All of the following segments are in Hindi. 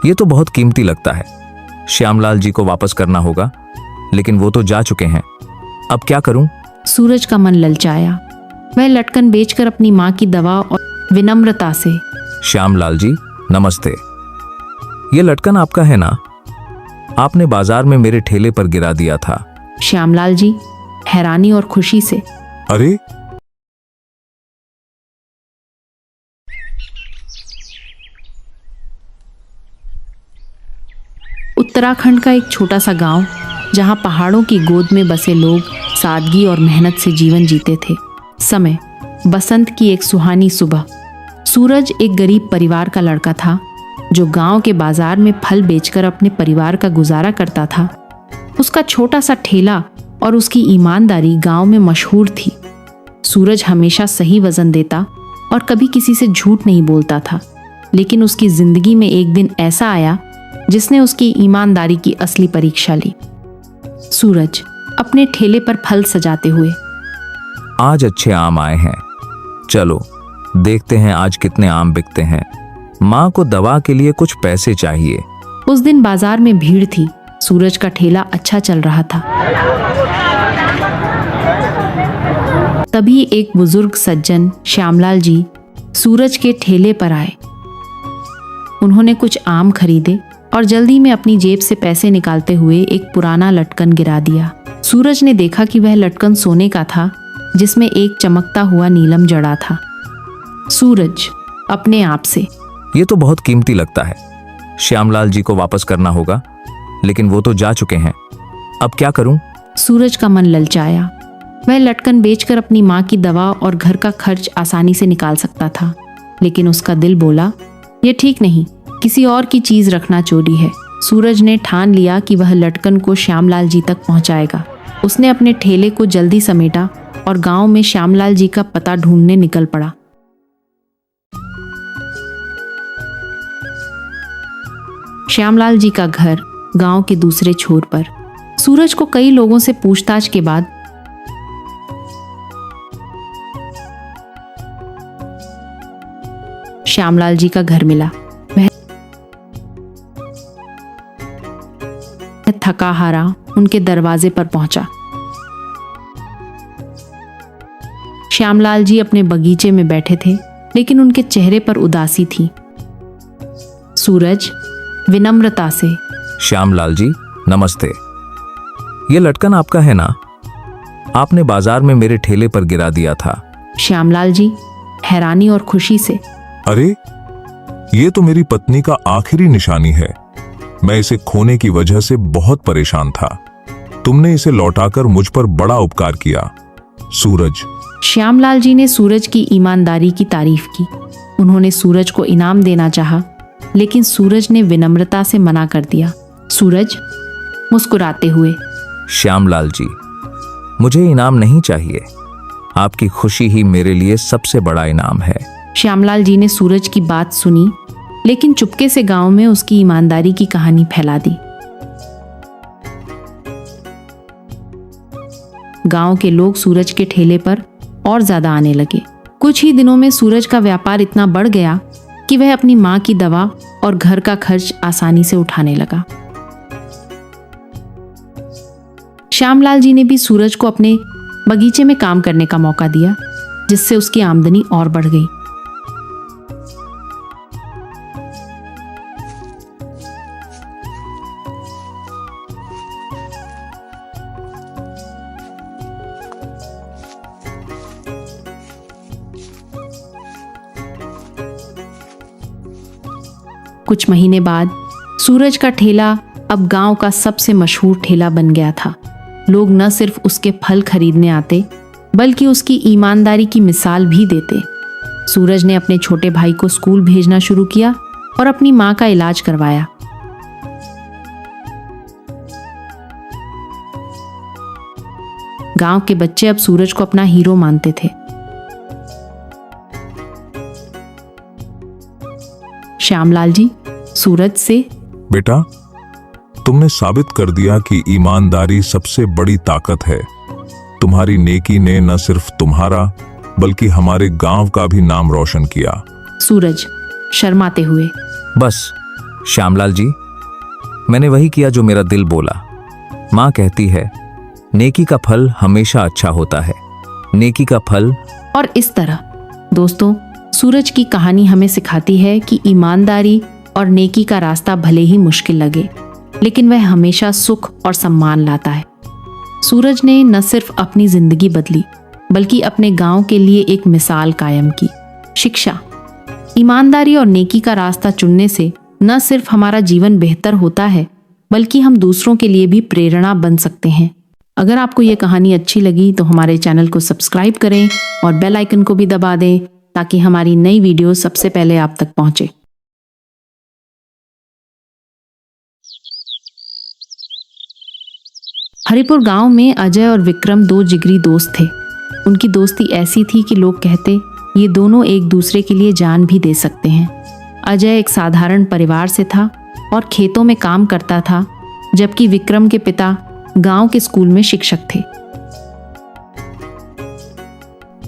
ये तो बहुत कीमती लगता है। श्यामलाल जी को वापस करना होगा, लेकिन वो तो जा चुके हैं। अब क्या करूं? सूरज का मन ललचाया। वह लटकन बेचकर अपनी माँ की दवा और विनम्रता से, श्यामलाल जी नमस्ते। ये लटकन आपका है ना? आपने बाजार में मेरे ठेले पर गिरा दिया था। श्यामलाल जी हैरानी और खुशी से, अरे उत्तराखंड का एक छोटा सा गांव, जहां पहाड़ों की गोद में बसे लोग सादगी और मेहनत से जीवन जीते थे। समय बसंत की एक सुहानी सुबह। सूरज एक गरीब परिवार का लड़का था, जो गांव के बाजार में फल बेचकर अपने परिवार का गुजारा करता था। उसका छोटा सा ठेला और उसकी ईमानदारी गांव में मशहूर थी। सूरज हमेशा सही वजन देता और कभी किसी से झूठ नहीं बोलता था, लेकिन उसकी जिंदगी में एक दिन ऐसा आया जिसने उसकी ईमानदारी की असली परीक्षा ली। सूरज अपने ठेले पर फल सजाते हुए, आज अच्छे आम आए हैं, चलो देखते हैं आज कितने आम बिकते हैं। माँ को दवा के लिए कुछ पैसे चाहिए। उस दिन बाजार में भीड़ थी। सूरज का ठेला अच्छा चल रहा था। तभी एक बुजुर्ग सज्जन श्यामलाल जी सूरज के ठेले पर आए। उन्होंने कुछ आम खरीदे और जल्दी में अपनी जेब से पैसे निकालते हुए एक पुराना लटकन गिरा दिया। सूरज ने देखा कि वह लटकन सोने का था, जिसमें एक चमकता हुआ नीलम जड़ा था। सूरज अपने आप से, ये तो बहुत कीमती लगता है। श्यामलाल जी को वापस करना होगा, लेकिन वो तो जा चुके हैं। अब क्या करूं? सूरज का मन ललचाया। वह लटकन बेचकर अपनी माँ की दवा और घर का खर्च आसानी से निकाल सकता था, लेकिन उसका दिल बोला, यह ठीक नहीं, किसी और की चीज रखना चोरी है। सूरज ने ठान लिया कि वह लटकन को श्यामलाल जी तक पहुंचाएगा। उसने अपने ठेले को जल्दी समेटा और गांव में श्यामलाल जी का पता ढूंढने निकल पड़ा। श्यामलाल जी का घर गांव के दूसरे छोर पर। सूरज को कई लोगों से पूछताछ के बाद श्यामलाल जी का घर मिला। वह थका हारा उनके दरवाजे पर पहुंचा। श्यामलाल जी अपने बगीचे में बैठे थे, लेकिन उनके चेहरे पर उदासी थी। सूरज विनम्रता से, श्यामलाल जी नमस्ते। ये लटकन आपका है ना? आपने बाजार में मेरे ठेले पर गिरा दिया था। श्यामलाल जी हैरानी और खुशी से, अरे ये तो मेरी पत्नी का आखिरी निशानी है। मैं इसे खोने की वजह से बहुत परेशान था। तुमने इसे लौटाकर मुझ पर बड़ा उपकार किया। सूरज। श्यामलाल जी ने सूरज की ईमानदारी की तारीफ की। उन्होंने सूरज को इनाम देना चाहा, लेकिन सूरज ने विनम्रता से मना कर दिया। सूरज मुस्कुराते हुए, श्यामलाल जी मुझे इनाम नहीं चाहिए, आपकी खुशी ही मेरे लिए सबसे बड़ा इनाम है। श्यामलाल जी ने सूरज की बात सुनी, लेकिन चुपके से गांव में उसकी ईमानदारी की कहानी फैला दी। गांव के लोग सूरज के ठेले पर और ज्यादा आने लगे। कुछ ही दिनों में सूरज का व्यापार इतना बढ़ गया कि वह अपनी माँ की दवा और घर का खर्च आसानी से उठाने लगा। श्यामलाल जी ने भी सूरज को अपने बगीचे में काम करने का मौका दिया, जिससे उसकी आमदनी और बढ़ गई। कुछ महीने बाद सूरज का ठेला अब गांव का सबसे मशहूर ठेला बन गया था। लोग न सिर्फ उसके फल खरीदने आते, बल्कि उसकी ईमानदारी की मिसाल भी देते। सूरज ने अपने छोटे भाई को स्कूल भेजना शुरू किया और अपनी माँ का इलाज करवाया। गांव के बच्चे अब सूरज को अपना हीरो मानते थे। श्यामलाल जी सूरज से, बेटा तुमने साबित कर दिया कि ईमानदारी सबसे बड़ी ताकत है। तुम्हारी नेकी ने न सिर्फ तुम्हारा बल्कि हमारे गांव का भी नाम रोशन किया। सूरज शर्माते हुए, बस श्यामलाल जी, मैंने वही किया जो मेरा दिल बोला। माँ कहती है नेकी का फल हमेशा अच्छा होता है, नेकी का फल। और इस तरह दोस्तों, सूरज की कहानी हमें सिखाती है कि ईमानदारी और नेकी का रास्ता भले ही मुश्किल लगे, लेकिन वह हमेशा सुख और सम्मान लाता है। सूरज ने न सिर्फ अपनी जिंदगी बदली, बल्कि अपने गांव के लिए एक मिसाल कायम की। शिक्षा, ईमानदारी और नेकी का रास्ता चुनने से न सिर्फ हमारा जीवन बेहतर होता है, बल्कि हम दूसरों के लिए भी प्रेरणा बन सकते हैं। अगर आपको ये कहानी अच्छी लगी तो हमारे चैनल को सब्सक्राइब करें और बेल आइकन को भी दबा दें, ताकि हमारी नई वीडियो सबसे पहले आप तक पहुंचे। हरिपुर गांव में अजय और विक्रम दो जिगरी दोस्त थे। उनकी दोस्ती ऐसी थी कि लोग कहते ये दोनों एक दूसरे के लिए जान भी दे सकते हैं। अजय एक साधारण परिवार से था और खेतों में काम करता था, जबकि विक्रम के पिता गांव के स्कूल में शिक्षक थे।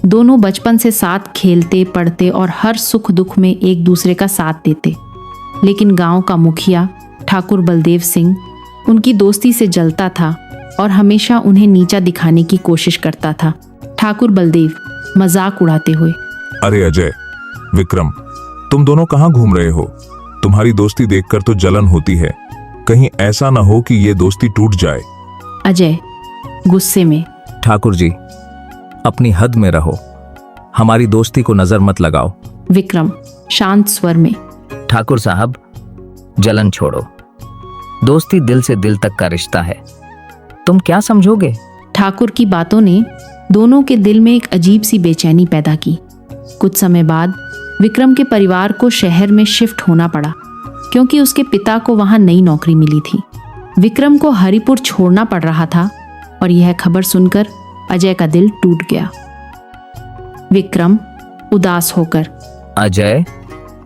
दोनों बचपन से साथ खेलते, पढ़ते और हर सुख दुख में एक दूसरे का साथ देते। लेकिन गांव का मुखिया ठाकुर बलदेव सिंह उनकी दोस्ती से जलता था और हमेशा उन्हें नीचा दिखाने की कोशिश करता था। ठाकुर बलदेव मजाक उड़ाते हुए, अरे अजय, विक्रम, तुम दोनों कहाँ घूम रहे हो? तुम्हारी दोस्ती देखकर तो जलन होती है। कहीं ऐसा ना हो कि ये दोस्ती टूट जाए। अजय गुस्से में, ठाकुर जी, अपनी हद में रहो, हमारी दोस्ती को नजर मत लगाओ। विक्रम शांत स्वर में, ठाकुर साहब, जलन छोड़ो, दोस्ती दिल से दिल तक का रिश्ता है, तुम क्या समझोगे? ठाकुर की बातों ने दोनों के दिल में एक अजीब सी बेचैनी पैदा की। कुछ समय बाद विक्रम के परिवार को शहर में शिफ्ट होना पड़ा, क्योंकि उसके पिता को वहां नई नौकरी मिली थी। विक्रम को हरिपुर छोड़ना पड़ रहा था और यह खबर सुनकर अजय का दिल टूट गया। विक्रम उदास होकर, अजय,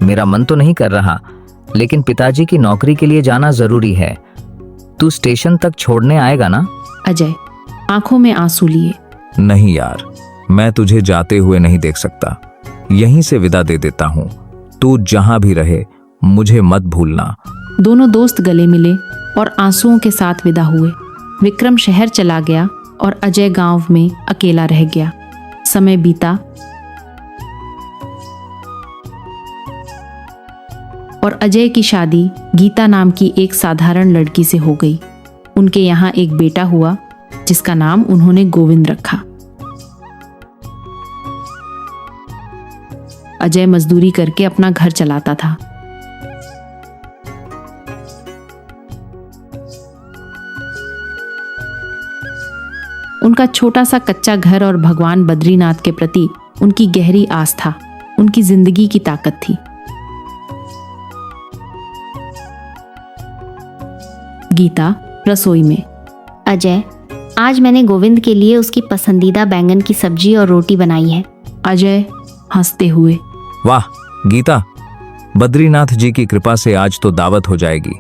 मेरा मन तो नहीं कर रहा, लेकिन पिताजी की नौकरी के लिए जाना जरूरी है। तू स्टेशन तक छोड़ने आएगा ना? अजय आंखों में आंसू लिए, नहीं यार, मैं तुझे जाते हुए नहीं देख सकता, यहीं से विदा दे देता हूँ। तू जहां भी रहे मुझे मत भूलना। दोनों दोस्त गले मिले और आंसुओं के साथ विदा हुए। विक्रम शहर चला गया और अजय गांव में अकेला रह गया। समय बीता और अजय की शादी गीता नाम की एक साधारण लड़की से हो गई। उनके यहाँ एक बेटा हुआ, जिसका नाम उन्होंने गोविंद रखा। अजय मजदूरी करके अपना घर चलाता था। उनका छोटा सा कच्चा घर और भगवान बद्रीनाथ के प्रति उनकी गहरी आस्था उनकी जिंदगी की ताकत थी। गीता रसोई में, अजय, आज मैंने गोविंद के लिए उसकी पसंदीदा बैंगन की सब्जी और रोटी बनाई है। अजय हंसते हुए, वाह गीता, बद्रीनाथ जी की कृपा से आज तो दावत हो जाएगी।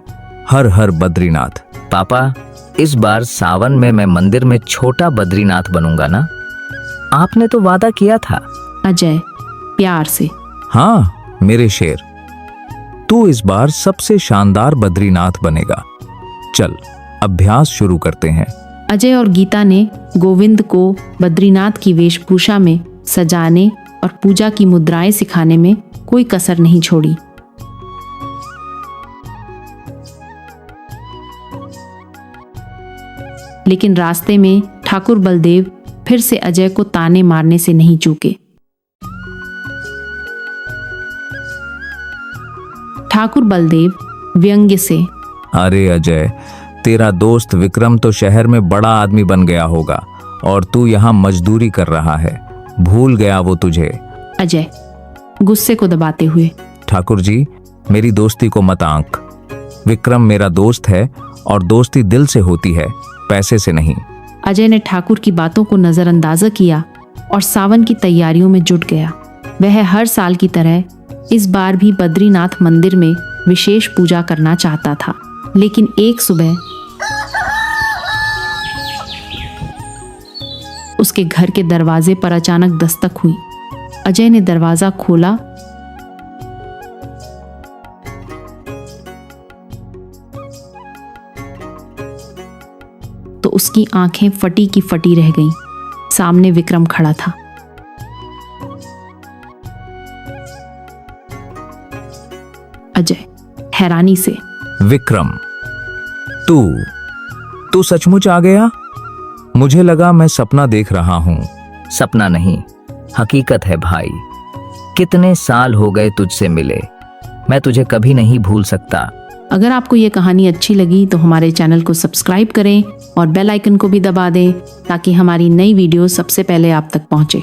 हर हर बद्रीनाथ। पापा, इस बार सावन में मैं मंदिर में छोटा बद्रीनाथ बनूंगा ना? आपने तो वादा किया था। अजय प्यार से, हाँ मेरे शेर, तू इस बार सबसे शानदार बद्रीनाथ बनेगा। चल अभ्यास शुरू करते हैं। अजय और गीता ने गोविंद को बद्रीनाथ की वेशभूषा में सजाने और पूजा की मुद्राएं सिखाने में कोई कसर नहीं छोड़ी। लेकिन रास्ते में ठाकुर बलदेव फिर से अजय को ताने मारने से नहीं चूके। ठाकुर बलदेव व्यंग्य से, अरे अजय, तेरा दोस्त विक्रम तो शहर में बड़ा आदमी बन गया होगा और तू यहाँ मजदूरी कर रहा है, भूल गया वो तुझे। अजय गुस्से को दबाते हुए, ठाकुर जी, मेरी दोस्ती को मत आंक। विक्रम मेरा दोस्त है और दोस्ती दिल से होती है, पैसे से नहीं। अजय ने ठाकुर की बातों को नजरअंदाज किया और सावन की तैयारियों में जुट गया। वह हर साल की तरह इस बार भी बद्रीनाथ मंदिर में विशेष पूजा करना चाहता था। लेकिन एक सुबह उसके घर के दरवाजे पर अचानक दस्तक हुई। अजय ने दरवाजा खोला तो उसकी आंखें फटी की फटी रह गईं। सामने विक्रम खड़ा था। अजय हैरानी से, विक्रम, तू सचमुच आ गया? मुझे लगा मैं सपना देख रहा हूं। सपना नहीं, हकीकत है भाई। कितने साल हो गए तुझसे मिले, मैं तुझे कभी नहीं भूल सकता। अगर आपको ये कहानी अच्छी लगी तो हमारे चैनल को सब्सक्राइब करें और बेल आइकन को भी दबा दें ताकि हमारी नई वीडियो सबसे पहले आप तक पहुंचे।